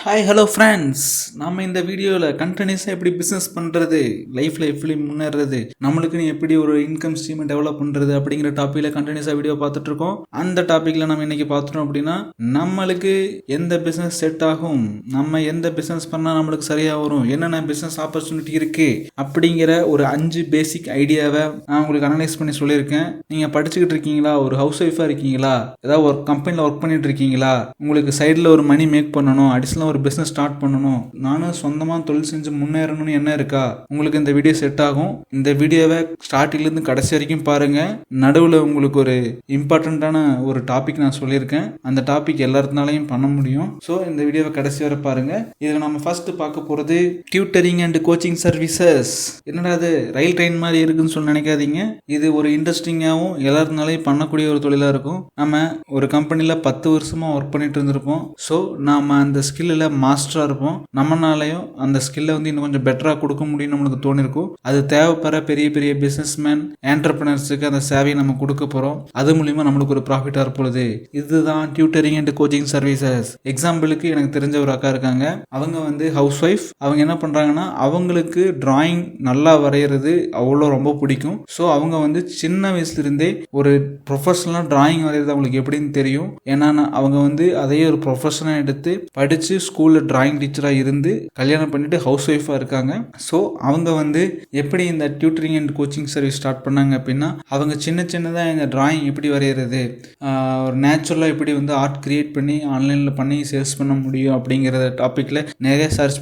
Hi hello friends, நம்ம இந்த வீடியோவில் கண்டினியூஸாக எப்படி பிஸ்னஸ் பண்ணுறது, லைஃப்பில் எப்படி முன்னேறது, நம்மளுக்குன்னு எப்படி ஒரு இன்கம் ஸ்ட்ரீமை டெவலப் பண்ணுறது அப்படிங்கிற டாப்பிக்கில் கண்டினியூஸாக வீடியோ பார்த்துட்ருக்கோம். அந்த டாப்பிக்கில் நம்ம இன்றைக்கி பார்த்துட்டோம் அப்படின்னா நம்மளுக்கு எந்த பிஸ்னஸ் செட் ஆகும், நம்ம எந்த பிஸ்னஸ் பண்ணால் நம்மளுக்கு சரியாக வரும், என்னென்ன பிஸ்னஸ் ஆப்பர்ச்சுனிட்டி இருக்குது அப்படிங்கிற ஒரு 5 பேசிக் ஐடியாவை நான் உங்களுக்கு அனலைஸ் பண்ணி சொல்லியிருக்கேன். நீங்கள் படிச்சுக்கிட்டு இருக்கீங்களா, ஒரு ஹவுஸ் ஒய்ஃபாக இருக்கீங்களா, ஏதாவது ஒரு கம்பெனியில் ஒர்க் பண்ணிட்டு இருக்கீங்களா, உங்களுக்கு சைடில் ஒரு மணி மேக் பண்ணணும், அடிஷனல் ஒரு பிஸ்னஸ் ஸ்டார்ட் பண்ணணும், நானும் சொந்தமாக தொழில் செஞ்சு முன்னேறணும்னு என்ன இருக்கா, உங்களுக்கு இந்த வீடியோ செட் ஆகும். இந்த வீடியோவை ஸ்டார்டிங்லேருந்து கடைசி வரைக்கும் பாருங்க. நடுவில் உங்களுக்கு ஒரு இம்பார்ட்டண்ட்டான ஒரு டாபிக் நான் சொல்லியிருக்கேன். அந்த டாபிக் எல்லாருனாலையும் பண்ண முடியும். ஸோ இந்த வீடியோவை கடைசி வரை பாருங்க. இதில் நம்ம ஃபர்ஸ்ட் பார்க்க போகிறது டியூட்டரிங் அண்ட் கோச்சிங் சர்வீசஸ். என்னடா அது ரயில் ட்ரெயின் மாதிரி இருக்குன்னு சொல்லி நினைக்காதீங்க. இது ஒரு இன்ட்ரெஸ்டிங்காகவும் எல்லாருனாலையும் பண்ணக்கூடிய ஒரு தொழிலாக இருக்கும். நம்ம ஒரு கம்பெனியில் 10 வருஷமாக ஒர்க் பண்ணிட்டு இருந்திருப்போம். ஸோ நாம் அந்த ஸ்கில்லில் மாஸ்டராக இருப்போம். நம்மளாலையும் அந்த ஸ்கில்லை இன்னும் கொஞ்சம் பெட்டராக கொடுக்க முடியும் நம்மளுக்கு தோணிருக்கும். அது தேவைப்படுற பெரிய பெரிய பிஸ்னஸ்மேன் என்டர்பிரினர்ஸுக்கு அந்த சேவையை நம்ம கொடுக்க போகிறோம். அது மூலிமா நம்மளுக்கு ஒரு ப்ராஃபிட்டாக இருப்பொழுது இதுதான் டியூட்டரிங் அண்ட் கோச்சிங் சர்வீசஸ். எக்ஸாம்பிளுக்கு எனக்கு தெரிஞ்ச ஒரு அக்கா இருக்காங்க. அவங்க ஹவுஸ் ஒய்ஃப். அவங்க என்ன பண்ணுறாங்கன்னா, அவங்களுக்கு டிராயிங் நல்லா வரைகிறது அவ்வளோ ரொம்ப பிடிக்கும். ஸோ அவங்க சின்ன வயசுலேருந்தே ஒரு ப்ரொஃபஷனலாக டிராயிங் வரைகிறது அவங்களுக்கு எப்படின்னு தெரியும். ஏன்னா அவங்க அதையே ஒரு ப்ரொஃபஷனாக எடுத்து படித்து ஸ்கூலில் டிராயிங் டீச்சராக இருந்து கல்யாணம் பண்ணிட்டு ஹவுஸ் ஒய்ஃபாக இருக்காங்க. ஸோ அவங்க எப்படி இந்த tutoring and coaching service start பண்ணாங்க அப்படின்னா, அவங்க சின்னதாக இந்த டிராயிங் எப்படி வரைகிறது, ஒரு நேச்சுரலாக எப்படி ஆர்ட் கிரியேட் பண்ணி ஆன்லைனில் பண்ணி சேல்ஸ் பண்ண முடியும் அப்படிங்கிற டாப்பிக்கில் நிறைய சர்ச்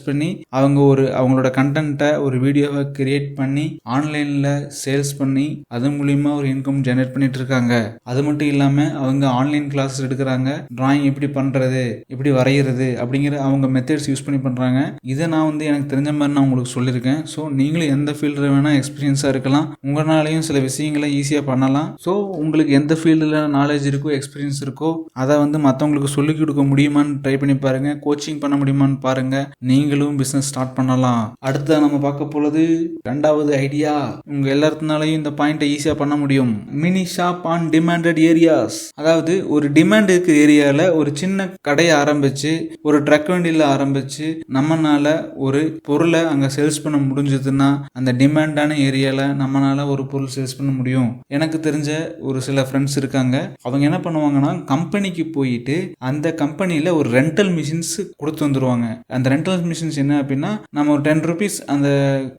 பண்ணி அவங்களோட கண்டென்ட்டை ஒரு வீடியோவை கிரியேட் பண்ணி ஆன்லைனில் சேல்ஸ் பண்ணி அது மூலிமா ஒரு இன்கம் ஜெனரேட் பண்ணிட்டு இருக்காங்க. அது மட்டும் இல்லாமல் அவங்க ஆன்லைன் கிளாஸ் எடுக்கிறாங்க. டிராயிங் எப்படி பண்ணுறது, எப்படி வரைகிறது அப்படிங்கிற அவங்க மெத்தட்ஸ் யூஸ் பண்ணி பண்ணுறாங்க. இதை நான் எனக்கு தெரிஞ்ச மாதிரி நான் உங்களுக்கு சொல்லியிருக்கேன். ஸோ நீங்களும் எந்த ஃபீல்டில் வேணால் எக்ஸ்பீரியன்ஸாக இருக்கலாம். உங்களாலையும் சில விஷயங்களை ஈஸியாக பண்ணலாம். ஸோ உங்களுக்கு எந்த ஃபீல்டில் நாலேஜ் இருக்கோ, எக்ஸ்பீரியன்ஸ் இருக்கோ, அதை மற்றவங்களுக்கு சொல்லிக் கொடுக்க முடியுமான்னு ட்ரை பண்ணி பாருங்கள். கோச்சிங் பண்ண முடியுமான்னு பாருங்கள். நீங்களும் பிஸ்னஸ் ஸ்டார்ட் பண்ணலாம். அடுத்த நம்ம பார்க்க போகிறது 2வது ஐடியா. உங்கள் எல்லாத்தினாலையும் இந்த பாயிண்ட்டை ஈஸியாக பண்ண முடியும். Mini shop on demanded areas. அதாவது ஒரு டிமாண்ட் இருக்கிற ஏரியாவில் ஒரு சின்ன கடையை ஆரம்பிச்சு, ஒரு ட்ரக் வண்டியில் ஆரம்பிச்சு நம்மனால ஒரு பொருளை அங்கே சேல்ஸ் பண்ண முடிஞ்சதுன்னா அந்த டிமாண்டான ஏரியாவில் நம்மளால ஒரு பொருள் சேல்ஸ் பண்ண முடியும். எனக்கு தெரிஞ்ச ஒரு சில ஃப்ரெண்ட்ஸ் இருக்காங்க. அவங்க என்ன பண்ணுவாங்கன்னா, கம்பெனிக்கு போயிட்டு அந்த கம்பெனியில் ஒரு ரெண்டல் மிஷின்ஸ் கொடுத்து வந்துருவாங்க. அந்த ரெண்டல் மிஷின்ஸ் என்ன அப்படின்னா, நம்ம ஒரு 10 rupees அந்த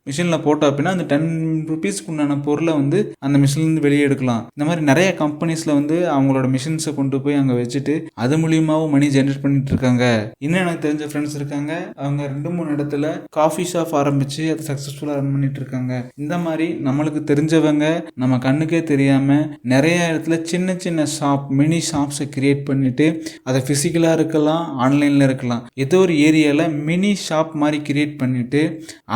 மிஷினில் போட்டோம் அப்படின்னா அந்த 10 rupeesக்கு உண்டான பொருளை அந்த மிஷின்லேருந்து வெளியே எடுக்கலாம். இந்த மாதிரி நிறைய கம்பெனிஸில் அவங்களோட மிஷின்ஸை கொண்டு போய் அங்கே வச்சுட்டு அது மூலியமாகவும் மணி ஜென்ரேட் பண்ணிட்டு இருக்காங்க. இன்னும் எனக்கு தெரிஞ்ச ஃப்ரெண்ட்ஸ் இருக்காங்க. அவங்க 2-3 இடத்துல காஃபி ஷாப் ஆரம்பிச்சு அதை சக்ஸஸ்ஃபுல்லாக ரன் பண்ணிட்டு இருக்காங்க. இந்த மாதிரி நம்மளுக்கு தெரிஞ்சவங்க நம்ம கண்ணுக்கே தெரியாம நிறைய இடத்துல சின்ன ஷாப், மினி ஷாப்ஸை கிரியேட் பண்ணிட்டு அதை பிசிக்கலாக இருக்கலாம், ஆன்லைனில் இருக்கலாம், ஏதோ ஒரு ஏரியாவில் மினி ஷாப் மாதிரி கிரியேட் பண்ணிட்டு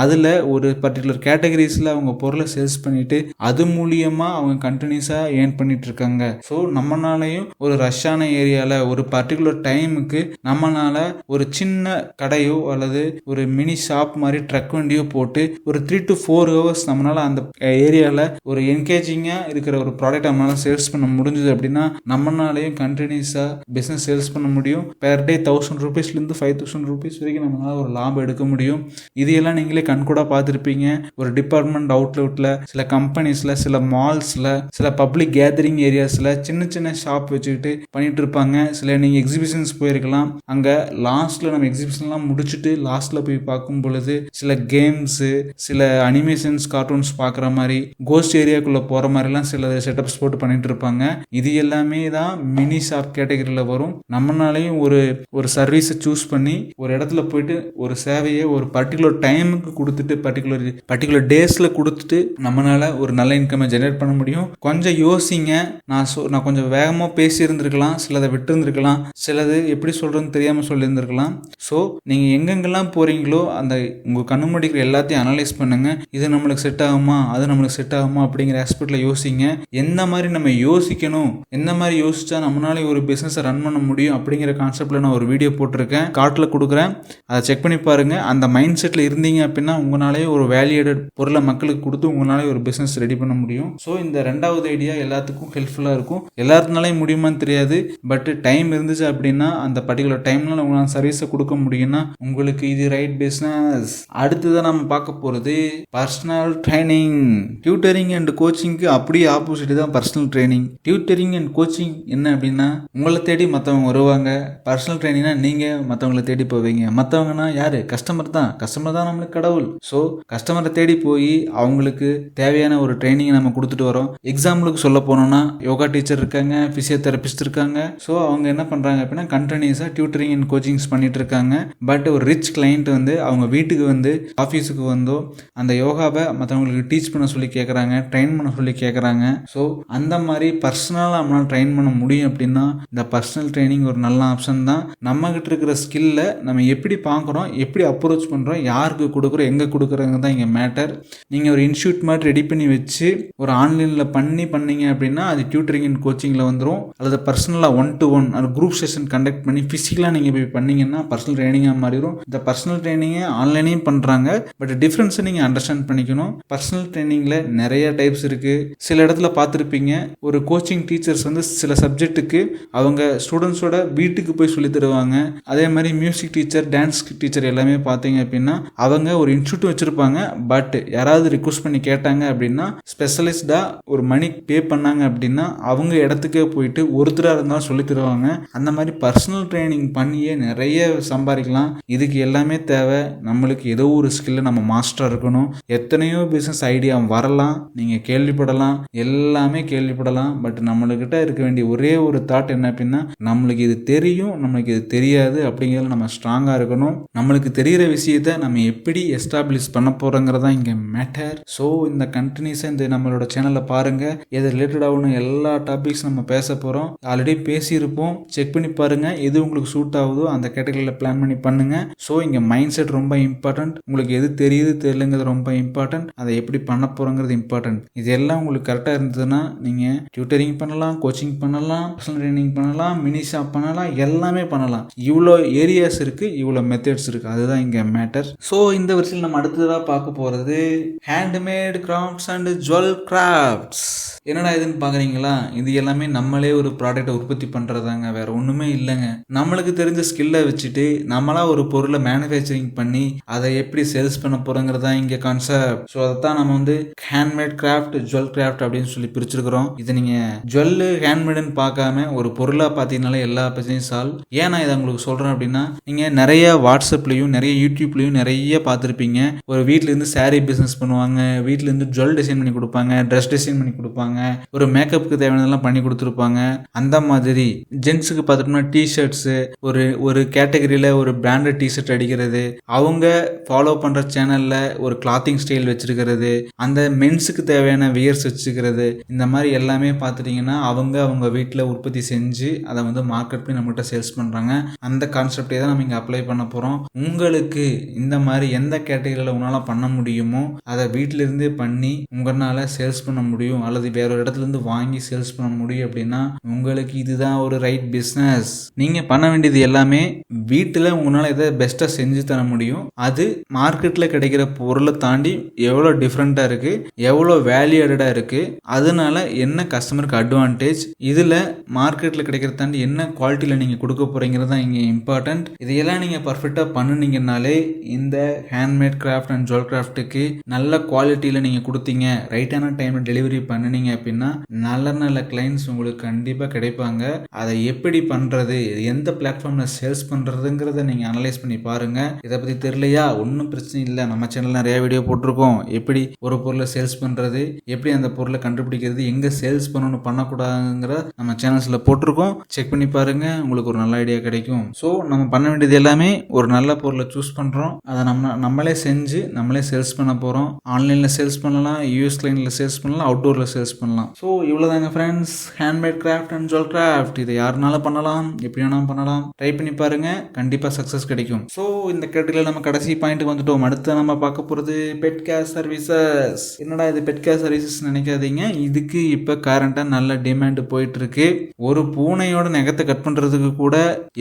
அதில் ஒரு பர்டிகுலர் கேட்டகரிஸில் அவங்க பொருளை சேல்ஸ் பண்ணிட்டு அது மூலியமாக அவங்க கண்டினியூஸாக ஏர்ன் பண்ணிட்டு இருக்காங்க. ஸோ நம்மளாலையும் ஒரு ரஷ்ஷான ஏரியாவில் ஒரு பர்டிகுலர் டைமுக்கு நம்மளால ஒரு சின்ன கடையோ அல்லது ஒரு மினி ஷாப் மாதிரி ட்ரக் வண்டியோ போட்டு ஒரு 3 to 4 hours நம்மளால அந்த ஏரியாவில் ஒரு என்கேஜிங்காக இருக்கிற ஒரு ப்ராடக்ட் நம்மளால சேல்ஸ் பண்ண முடிஞ்சது அப்படின்னா நம்மளாலையும் கண்டினியூஸாக பிஸ்னஸ் சேல்ஸ் பண்ண முடியும். பெர் டே 1000 rupeesலேருந்து 5000 rupees வரைக்கும் நம்மளால ஒரு லாபம் எடுக்க முடியும். இதையெல்லாம் நீங்களே கண்கூட பார்த்துருப்பீங்க. ஒரு டிபார்ட்மெண்ட் அவுட்லெட்டில், சில கம்பெனிஸில், சில மால்ஸில், சில பப்ளிக் கேதரிங் ஏரியாஸில் சின்ன ஷாப் வச்சுக்கிட்டு பண்ணிட்டு இருப்பாங்க. சில நீங்கள் எக்ஸிபிஷன்ஸ் போயிருக்கலாம். அங்கே லாஸ்ட்டில் நம்ம எக்ஸிபிஷன்லாம் முடிச்சுட்டு லாஸ்ட்டில் போய் பார்க்கும் பொழுது சில கேம்ஸு, சில அனிமேஷன்ஸ், கார்ட்டூன்ஸ் பார்க்குற மாதிரி, கோஸ்ட் ஏரியாக்குள்ளே போகிற மாதிரிலாம் சில செட்டப்ஸ் போட்டு பண்ணிட்டு இருப்பாங்க. இது எல்லாமே தான் மினி ஷாப் கேட்டகரியில் வரும். நம்மளாலையும் ஒரு சர்வீஸை சூஸ் பண்ணி ஒரு இடத்துல போயிட்டு ஒரு சேவையை ஒரு பர்டிகுலர் டைமுக்கு கொடுத்துட்டு பர்டிகுலர் டேஸில் கொடுத்துட்டு நம்மளால ஒரு நல்ல இன்கமை ஜெனரேட் பண்ண முடியும். கொஞ்சம் யோசிங்க. நான் கொஞ்சம் வேகமாக பேசியிருந்திருக்கலாம், சிலதை விட்டு இருந்திருக்கலாம், சிலது எப்படி சொல்கிறதுன்னு தெரியாமல் சொல்லியிருந்திருக்கலாம். ஸோ நீங்கள் எங்கெங்கெல்லாம் போகிறீங்களோ அந்த உங்கள் கண்ணு முடிக்கிற எல்லாத்தையும் அனலைஸ் பண்ணுங்கள். இது நம்மளுக்கு செட் ஆகுமா, அது நம்மளுக்கு செட் ஆகுமா அப்படிங்கிற ஆஸ்பெக்டில் யோசிங்க. எந்த மாதிரி நம்ம யோசிக்கணும், எந்த மாதிரி யோசிச்சா நம்மளாலே ஒரு பிஸ்னஸை ரன் பண்ண முடியும் அப்படிங்கிற கான்செப்டில் நான் ஒரு வீடியோ போட்டிருக்கேன், கார்ட்டில் கொடுக்குறேன். அதை செக் பண்ணி பாருங்கள். அந்த மைண்ட் செட்டில் இருந்தீங்க அப்படின்னா உங்களாலே ஒரு வேல்யூடட் பொருளை மக்களுக்கு கொடுத்து உங்களாலே ஒரு பிஸ்னஸ் ரெடி பண்ண முடியும். ஸோ இந்த 2வது ஐடியா எல்லாத்துக்கும் ஹெல்ப்ஃபுல்லாக இருக்கும். எல்லாத்தினாலையும் முடியுமான்னு தெரியாது. பட் டைம் இருந்துச்சு அப்படின்னா அந்த பர்டிகுலர் டைம்ல உங்களால் சர்வீஸை கொடுக்க முடியும்னா உங்களுக்கு இது ரைட் பிஸ்னஸ். அடுத்ததான் நம்ம பார்க்க போகிறது பர்சனல் ட்ரைனிங். டியூட்டரிங் அண்ட் கோச்சிங்க்கு அப்படியே ஆப்போசிட் தான் personal training. Tutoring and coaching என்ன அப்படின்னா உங்களை தேடி மற்றவங்க வருவாங்க. பர்சனல் ட்ரைனிங்னா நீங்கள் மற்றவங்களை தேடி போவீங்க. மற்றவங்கன்னா யார்? கஸ்டமர் தான். கஸ்டமர் தான் நம்மளுக்கு கடவுள். ஸோ கஸ்டமரை தேடி போய் அவங்களுக்கு தேவையான ஒரு ட்ரைனிங்கை நம்ம கொடுத்துட்டு வரோம். எக்ஸாம்பிளுக்கு சொல்ல போனோம்னா யோகா டீச்சர் இருக்காங்க, பிசியோதெரபிஸ்ட் இருக்காங்க. ஸோ அவங்க என்ன பண்ணுறாங்க அப்படின்னா கண்டினியூஸாக டியூட்டரிங் அண்ட் கோச்சிங்ஸ் பண்ணிட்டு இருக்காங்க. பட் ஒரு ரிச் கிளைண்ட் வந்து அவங்க வீட்டுக்கு வந்து ஆஃபீஸுக்கு வந்தோ அந்த யோகாவை மற்றவங்களுக்கு டீச் பண்ண சொல்லி கேட்குறாங்க, ட்ரெயின் பண்ண சொல்லி கேட்குறாங்க. ஸோ அந்த மாதிரி பர்சனலாக நம்மளால் ட்ரெயின் பண்ண முடியும் அப்படின்னா இந்த பர்சனல் ட்ரைனிங் ஒரு நல்ல ஆப்ஷன் தான். நம்மகிட்ட இருக்கிற ஸ்கில்லை நம்ம எப்படி பார்க்குறோம், எப்படி அப்ரோச் பண்ணுறோம், யாருக்கு கொடுக்குறோம், எங்கே கொடுக்குறோங்க தான் இங்கே மேட்டர். நீங்கள் ஒரு இன்ஸ்டியூட் மாதிரி ரெடி பண்ணி வச்சு ஒரு ஆன்லைனில் பண்ணீங்க அப்படின்னா அது டியூட்டரிங் அண்ட் கோச்சிங்கில் வந்துடும். அல்லது பர்சனலாக 1-to-1 ஒரு குரூப் செஷன் கண்டக்ட் பண்ணி ஃபிசிக்கலாக நீங்கள் போய் பண்ணீங்கன்னா பர்சனல் ட்ரைனிங்காக மாறிடும். இந்த பர்சனல் ட்ரைனிங்கை ஆன்லைனையும் பண்ணுறாங்க. பட் டிஃப்ரென்ஸை நீங்கள் அண்டர்ஸ்டாண்ட் பண்ணிக்கணும். பர்சனல் ட்ரைனிங்கில் நிறைய டைப்ஸ் இருக்குது. சில இடத்துல பார்த்துருப்பீங்க ஒரு கோச்சிங் டீச்சர்ஸ் வந்து சில சப்ஜெக்ட்டுக்கு அவங்க ஸ்டூடெண்ட்ஸோட வீட்டுக்கு போய் சொல்லி தருவாங்க. அதே மாதிரி மியூசிக் டீச்சர், டான்ஸ் டீச்சர் எல்லாமே பார்த்தீங்க அப்படின்னா அவங்க ஒரு இன்ஸ்டியூட் வச்சுருப்பாங்க. பட் யாராவது ரிக்வஸ்ட் பண்ணி கேட்டாங்க அப்படின்னா ஸ்பெஷலிஸ்டாக ஒரு மணி பே பண்ணாங்க அப்படின்னா அவங்க இடத்துக்கே போயிட்டு ஒருத்தராக இருந்தாலும் சொல்லி தருவாங்க. அந்த மாதிரி பர்சனல் ட்ரைனிங் பண்ணியே நிறைய சம்பாதிக்கலாம். இதுக்கு எல்லாமே தேவை நம்மளுக்கு ஏதோ ஒரு ஸ்கில்லை நம்ம மாஸ்டராக இருக்கணும். எத்தனையோ பிஸ்னஸ் ஐடியா வரலாம், நீங்கள் கேள்விப்படலாம், எல்லாமே கேள்விப்படலாம். பட் நம்மளுக்கிட்ட இருக்க வேண்டிய ஒரே ஒரு தாட் என்ன அப்படின்னா நம்மளுக்கு இது தெரியும், நம்மளுக்கு இது தெரியாது அப்படிங்கிறதுல நம்ம ஸ்ட்ராங்காக இருக்கணும். நம்மளுக்கு தெரிகிற விஷயத்தை நம்ம எப்படி எஸ்டாப்ளிஷ் பண்ண போகிறோங்கிறதான் இங்கே மேட்டர். ஸோ இந்த கண்டினியூஸாக இந்த நம்மளோட சேனலில் பாருங்கள். எது ரிலேட்டடாகணும் எல்லா டாபிக்ஸ் நம்ம பேச போகிறோம். ஆல்ரெடி பேசியிருப்போம். செக் பண்ணி பாருங்கள். எது உங்களுக்கு சூட் ஆகுதோ அந்த கேட்டகரியில் பிளான் பண்ணி பண்ணுங்கள். ஸோ இங்கே மைண்ட் செட் ரொம்ப இம்பார்ட்டன்ட். உங்களுக்கு எது தெரியுது தெரியலங்கிறது ரொம்ப இம்பார்ட்டன்ட். அதை எப்படி பண்ண போகிறோங்கிறது இம்பார்ட்டன்ட். இது எல்லாம் உங்களுக்கு கரெக்டாக இருந்ததுன்னா நீங்கள் டியூட்டரிங் பண்ணலாம், கோச்சிங் பண்ணலாம், பர்சனல் ட்ரைனிங் பண்ணலாம், மினி ஷாப் பண்ணலாம், எல்லாமே பண்ணலாம். இவ்வளோ ஏரியாஸ் இருக்குது, இவ்வளோ மெத்தட்ஸ் இருக்குது. அதுதான் இங்கே மேட்டர். ஸோ இந்த வருஷத்தில் நம்ம அடுத்ததாக பார்க்க போகிறது handmade crafts and jewel crafts. என்னடா இதுன்னு பார்க்குறீங்களா? இது எல்லாமே நம்மளே ஒரு ப்ராடக்டை உற்பத்தி பண்ணுறதாங்க, வேற ஒன்றுமே இல்லைங்க. நம்மளுக்கு தெரிஞ்ச ஸ்கில்லை வச்சுட்டு நம்மளா ஒரு பொருளை மேனுஃபேக்சரிங் பண்ணி அதை எப்படி சேல்ஸ் பண்ண போகிறோங்கிறது தான் இங்கே கான்செப்ட். ஸோ அதைத்தான் நம்ம வந்து ஹேண்ட்மேட் கிராஃப்ட், ஜுவல் கிராஃப்ட் அப்படின்னு சொல்லி பிரிச்சிருக்கிறோம். இது நீங்கள் ஜுவல்லு ஹேண்ட்மேடுன்னு பார்க்காம ஒரு பொருளாக பார்த்தீங்கனாலே எல்லா பிரச்சனையும் சால்வ். ஏன் நான் இதை உங்களுக்கு சொல்கிறேன் அப்படின்னா நீங்கள் நிறைய வாட்ஸ்அப்லேயும் நிறைய யூடியூப்லேயும் நிறைய பார்த்துருப்பீங்க. ஒரு வீட்டிலேருந்து சாரீ பிஸ்னஸ் பண்ணுவாங்க, வீட்டிலேருந்து ஜுவல் டிசைன் பண்ணி கொடுப்பாங்க, ட்ரெஸ் டிசைன் பண்ணி கொடுப்பாங்க, ஒரு மேக்கப்புக்கு தேவையானதெல்லாம் பண்ணி கொடுத்துருப்பாங்க. அந்த மாதிரி ஜென்ஸுக்கு பார்த்துட்டோம்னா டிஷர்ட்ஸு ஒரு கேட்டகரியில் ஒரு பிராண்டட் டிஷர்ட் அடிக்கிறது, அவங்க ஃபாலோ பண்ணுற சேனலில் ஒரு கிளாத்திங் ஸ்டைல் வச்சுருக்கிறது, அந்த மென்ஸுக்கு தேவையான வியர்ஸ் வச்சுக்கிறது, இந்த மாதிரி எல்லாமே பார்த்துட்டிங்கன்னா அவங்க வீட்டில் உற்பத்தி செஞ்சு அதை வந்து மார்க்கெட் பண்ணி நம்மகிட்ட சேல்ஸ் பண்ணுறாங்க. அந்த கான்செப்டே தான் நம்ம இங்கே அப்ளை பண்ண போகிறோம். உங்களுக்கு இந்த மாதிரி எந்த கேட்டகரியில் உங்களால் பண்ண முடியுமோ அதை வீட்டிலிருந்தே பண்ணி உங்களால் சேல்ஸ் பண்ண முடியும், அல்லது வேற ஒரு இடத்துல இருந்து வாங்கி சேல்ஸ் பண்ண முடியும் அப்படின்னா உங்களுக்கு இதுதான் ஒரு ரைட் பிஸ்னஸ். நீங்கள் பண்ண வேண்டியது எல்லாமே வீட்டில் உங்களால் எதை பெஸ்ட்டாக செஞ்சு தர முடியும், அது மார்க்கெட்டில் கிடைக்கிற பொருளை தாண்டி எவ்வளோ டிஃப்ரெண்ட்டாக இருக்குது, எவ்வளோ வேல்யூ ஆடடாக இருக்குது, அதனால என்ன கஸ்டமருக்கு அட்வான்டேஜ், இதில் மார்க்கெட்டில் கிடைக்கிற தாண்டி என்ன குவாலிட்டியில் நீங்கள் கொடுக்க போகிறீங்கிறது தான் இங்கே இம்பார்ட்டன்ட். இதையெல்லாம் நீங்கள் பர்ஃபெக்டாக பண்ணினீங்கனாலே இந்த ஹேண்ட்மேட் கிராஃப்ட் அண்ட் ஜுவல் கிராஃப்ட்டுக்கு நல்ல குவாலிட்டியில் நீங்கள் கொடுத்தீங்க, ரைட்டான டைமில் டெலிவரி பண்ணினீங்க அப்படின்னா நல்ல கிளைண்ட்ஸ் உங்களுக்கு கண்டிப்பாக கிடைப்பாங்க. அதை எப்படி பண்ணுறது, எந்த பிளாட்ஃபார்மில் சேல்ஸ் பண்ணுறதுங்கிறத நீங்கள் அனலைஸ் பண்ணி பாருங்கள். இதை பற்றி தெரியலையா, ஒன்றும் பிரச்சனை இல்லை. நம்ம சேனலில் நிறைய வீடியோ போட்டிருக்கோம். எப்படி ஒரு பொருளை சேல்ஸ் பண்ணுறது, எப்படி அந்த பொருளை கண்டுபிடிக்கிறது, எங்கே சேல்ஸ் பண்ணணும் பண்ணக்கூடாதுங்கிற நம்ம சேனல்ஸில் போட்டிருக்கோம். செக் பண்ணி பாருங்கள், உங்களுக்கு ஒரு நல்ல ஐடியா கிடைக்கும். ஸோ நம்ம பண்ண வேண்டியது எல்லாமே ஒரு நல்ல பொருளை சூஸ் பண்ணுறோம், அதை நம்மளே செஞ்சு நம்மளே சேல்ஸ் பண்ண போகிறோம். ஆன்லைனில் சேல்ஸ் பண்ணலாம், யூஎஸ் கிளைனில் சேல்ஸ் பண்ணலாம், அவுட்டோரில் சேல்ஸ் பண்ணலாம். ஸோ இவ்வளோதாங்க friends, handmade craft and jewel craft. இதை யாருனாலும் பண்ணலாம், எப்படி வேணாலும் பண்ணலாம். ட்ரை பண்ணி பாருங்கள், கண்டிப்பாக சக்ஸஸ் கிடைக்கும். ஸோ இந்த கேட்டகரியில் நம்ம கடைசி பாயிண்ட்டுக்கு வந்துட்டோம். அடுத்து நம்ம பார்க்க போகிறது பெட் கேர் சர்வீசஸ். என்னடா இது பெட் கேர் சர்வீசஸ் நினைக்காதீங்க, இதுக்கு இப்போ கரண்டாக நல்ல டிமாண்ட் போயிட்டு இருக்கு. ஒரு பூனையோட நகத்தை கட் பண்ணுறதுக்கு கூட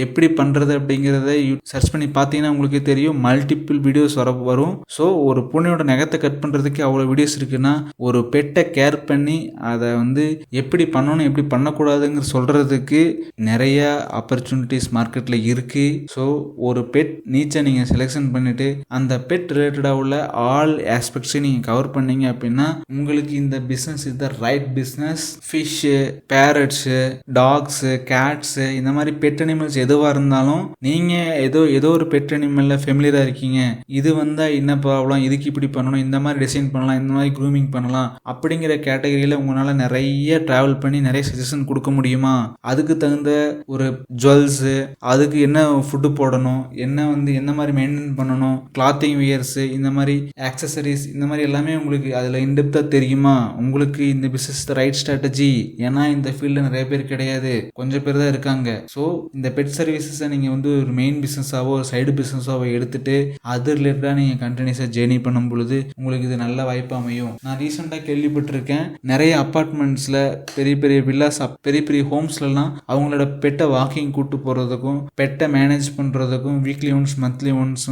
எப்படி பண்ணுறது அப்படிங்கிறத சர்ச் பண்ணி பார்த்தீங்கன்னா உங்களுக்கு தெரியும், மல்டிபிள் வீடியோஸ் வரும். ஸோ ஒரு பூனையோட நகத்தை கட் பண்ணுறதுக்கு அவ்வளோ வீடியோஸ் இருக்குன்னா ஒரு பெட்டை கேர் பண்ணி அதை வந்து எப்படி பண்ணணும் எப்படி பண்ணக்கூடாதுங்கிற சொல்கிறதுக்கு நிறைய ஆப்பர்ச்சுனிட்டிஸ் மார்க்கெட்டில் இருக்குது. ஸோ ஒரு பெட் நீச்சை நீங்கள் செலெக்ஷன் பண்ணிவிட்டு அந்த பெட் ரிலேட்டடாக உள்ள ஆல் ஆஸ்பெக்ட்ஸையும் நீங்கள் கவர் பண்ணீங்க அப்படின்னா உங்களுக்கு இந்த business is the right business. Fish, parrots, dogs, cats, இந்த மாதிரி பெட் அனிமல்ஸ் எதுவாக இருந்தாலும் நீங்கள் ஏதோ ஒரு பெட் அனிமலில் ஃபெமிலியராக இருக்கீங்க, இது வந்தால் என்ன ப்ராப்ளம், இதுக்கு இப்படி பண்ணணும், இந்த மாதிரி டிசைன் பண்ணலாம், இந்த மாதிரி க்ரூமிங் பண்ணலாம் அப்படிங்கிற கேட்டகரியில் உங்களால் நிறைய ட்ராவல் பண்ணி நிறைய சஜஷன் கொடுக்க முடியுமா? அதுக்கு தகுந்த ஒரு ஜுவல்ஸு, அதுக்கு என்ன ஃபுட்டு போடணும், எந்த மாதிரி மெயின்டைன் பண்ணணும், கிளாத்திங் வியர்ஸு, இந்த மாதிரி ஆக்சசரிஸ், இந்த மாதிரி எல்லாமே உங்களுக்கு அதில் இன்டெப்த்தாக தெரியுமா? உங்களுக்கு இந்த பிஸ்னஸ் ரைட் ஸ்ட்ராட்டஜி. ஏன்னா இந்த ஃபீல்டில் நிறைய பேர் கிடையாது, கொஞ்சம் பேர் தான் இருக்காங்க. ஸோ இந்த பெட் சர்வீசஸை நீங்கள் ஒரு மெயின் பிஸ்னஸாவோ சைடு பிஸ்னஸாவோ எடுத்துட்டு அது ரிலேட்டடாக நீங்கள் கண்டினியூஸாக ஜேர்னி பண்ணும் பொழுது உங்களுக்கு இது நல்ல வாய்ப்பு அமையும். நான் ரீசெண்டாக கேள்விப்பட்டிருக்கேன், நிறைய அப்பார்ட்மெண்ட்ஸில் பெரிய பெரிய வில்லாஸ், பெரிய பெரிய ஹோம்ஸ்லாம் அவங்களோட பெட்டை வாக்கிங் கூட்டு போகிறதுக்கும் பெட்டை மேனேஜ் பண்ணுறதுக்கும் weekly once monthly once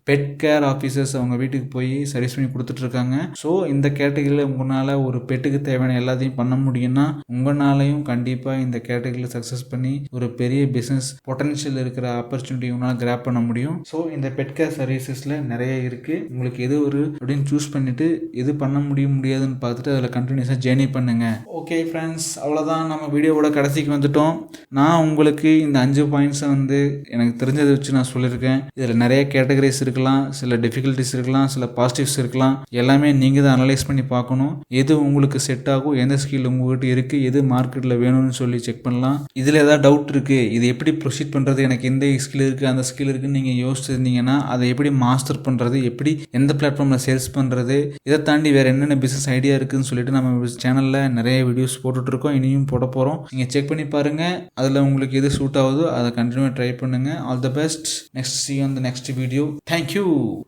pet care officers அவங்க வீட்டுக்கு போய் சர்வீஸ் பண்ணி கொடுத்துட்டு இருக்காங்க. ஸோ இந்த கேட்டகரியில் உங்களால் ஒரு பெட்டுக்கு தேவையான எல்லாத்தையும் பண்ண முடியும்னா உங்களாலையும் கண்டிப்பாக இந்த கேட்டகரியில் சக்ஸஸ் பண்ணி ஒரு பெரிய பிஸ்னஸ் பொட்டன்ஷியல் இருக்கிற ஆப்பர்ச்சுனிட்டி உங்களால் கிராப் பண்ண முடியும். ஸோ இந்த பெட் கேர் சர்வீசஸில் நிறைய இருக்குது. உங்களுக்கு எது ஒரு அப்படின்னு சூஸ் பண்ணிவிட்டு எது பண்ண முடியாதுன்னு பார்த்துட்டு அதில் கண்டினியூஸாக ஜேர்னி பண்ணுங்க. ஓகே ஃப்ரெண்ட்ஸ், அவ்வளோதான், நம்ம வீடியோவோட கடைசிக்கு வந்துட்டோம். நான் உங்களுக்கு இந்த 5 பாயிண்ட்ஸை எனக்கு தெரிஞ்சதை வச்சு நான் சொல்லியிருக்கேன். இதில் நிறைய கேட்டகரிஸ் இருக்கலாம், சில டிஃபிகல்ட்டிஸ் இருக்கலாம், சில பாசிட்டிவ்ஸ் இருக்கலாம். எல்லாமே நீங்கள் தான் அனலைஸ் பண்ணி பார்க்கணும். எது உங்களுக்கு செட் ஆகும், எந்த ஸ்கில் உங்கள்கிட்ட இருக்குது, எது மார்க்கெட்டில் வேணும்னு சொல்லி செக் பண்ணலாம். இதில் ஏதாவது டவுட் இருக்குது, இது எப்படி ப்ரொசீட் பண்ணுறது, எனக்கு எந்த ஸ்கில் இருக்குது அந்த ஸ்கில் இருக்குன்னு நீங்கள் யோசிச்சிருந்தீங்கன்னா அதை எப்படி மாஸ்டர் பண்ணுறது, எப்படி எந்த பிளாட்ஃபார்மில் சேல்ஸ் பண்ணுறது, இதை தாண்டி வேறு என்னென்ன பிஸ்னஸ் ஐடியா இருக்குதுன்னு சொல்லிட்டு நம்ம சேனலில் நிறைய வீடியோஸ் போட்டுட்ருக்கோம், இனியும் போட போகிறோம். நீங்கள் செக் பண்ணி பாருங்கள், அதில் உங்களுக்கு எது சூட் ஆகுதோ அதை கண்டினியூ ட்ரை பண்ணுங்கள். All the best. Next see you on the next video. Thank you.